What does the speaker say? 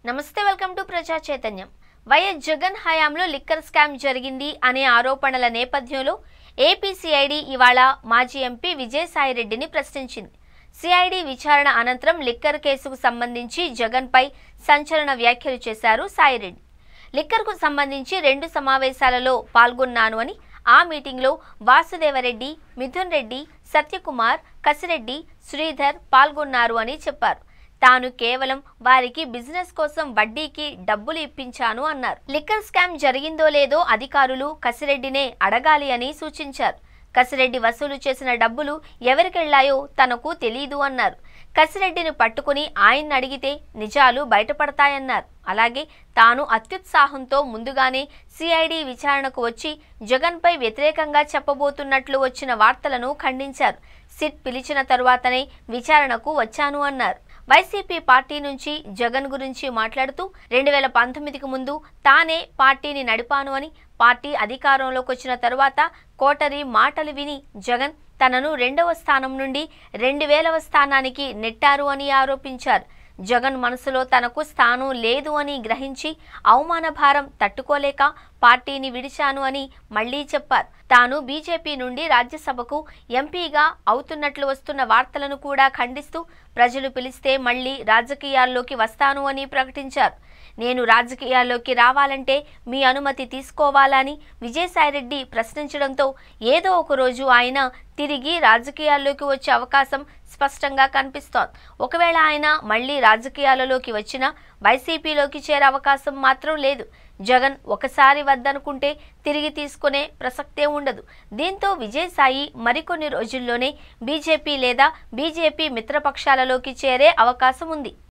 నమస్తే welcome to ప్రజా చైతన్యం. వైఎస్ జగన్ హయాంలో లిక్కర్ స్కామ్ జరిగింది అనే ఆరోపణల నేపథ్యంలో ఏపీ సిఐడి ఇవాళ మాజీ ఎంపీ విజయసాయిరెడ్డిని ప్రశ్నించింది. సిఐడి విచారణ అనంతరం లిక్కర్ కేసుకు సంబంధించి జగన్ పై సంచలన వ్యాఖ్యలు చేశారు సాయిరెడ్డి. లిక్కర్కు సంబంధించి 2 సమావేశాలలో పాల్గొన్నాను అని, ఆ మీటింగ్లో వాసుదేవరెడ్డి, మిథున్ రెడ్డి, సత్యకుమార్, కసిరెడ్డి, శ్రీధర్ పాల్గొన్నారు అని చెప్పారు. తాను కేవలం వారికి బిజినెస్ కోసం వడ్డీకి డబ్బులు ఇప్పించాను అన్నారు. లిక్కర్ స్కామ్ జరిగిందో లేదో అధికారులు కసిరెడ్డినే అడగాలి అని సూచించారు. కసిరెడ్డి వసూలు చేసిన డబ్బులు ఎవరికెళ్లాయో తనకు తెలీదు అన్నారు. కసిరెడ్డిని పట్టుకుని ఆయన్ని అడిగితే నిజాలు బయటపడతాయన్నారు. అలాగే తాను అత్యుత్సాహంతో ముందుగానే సిఐడి విచారణకు వచ్చి జగన్పై వ్యతిరేకంగా చెప్పబోతున్నట్లు వచ్చిన వార్తలను ఖండించారు. సిట్ పిలిచిన తరువాతనే విచారణకు వచ్చాను అన్నారు. వైసీపీ పార్టీ నుంచి జగన్ గురించి మాట్లాడుతూ 2019కు ముందు తానే పార్టీని నడిపాను అని, పార్టీ అధికారంలోకి వచ్చిన తరువాత కోటరీ మాటలు విని జగన్ తనను 2వ స్థానం నుండి 2000వ స్థానానికి నెట్టారు అని ఆరోపించారు. జగన్ మనసులో తనకు స్థానం లేదు అని గ్రహించి అవమాన భారం తట్టుకోలేక పార్టీని విడిచాను అని మళ్లీ చెప్పారు. తాను బీజేపీ నుండి రాజ్యసభకు ఎంపీగా అవుతున్నట్లు వస్తున్న వార్తలను కూడా ఖండిస్తూ ప్రజలు పిలిస్తే మళ్లీ రాజకీయాల్లోకి వస్తాను అని ప్రకటించారు. నేను రాజకీయాల్లోకి రావాలంటే మీ అనుమతి తీసుకోవాలని విజయసాయిరెడ్డి ప్రశ్నించడంతో ఏదో ఒక రోజు ఆయన తిరిగి రాజకీయాల్లోకి వచ్చే అవకాశం స్పష్టంగా కనిపిస్తోంది. ఒకవేళ ఆయన మళ్లీ రాజకీయాలలోకి వచ్చినా వైసీపీలోకి చేరే అవకాశం మాత్రం లేదు. జగన్ ఒకసారి వద్దనుకుంటే తిరిగి తీసుకునే ప్రసక్తే ఉండదు. దీంతో విజయసాయి మరికొన్ని రోజుల్లోనే బీజేపీ లేదా బీజేపీ మిత్రపక్షాలలోకి చేరే అవకాశం ఉంది.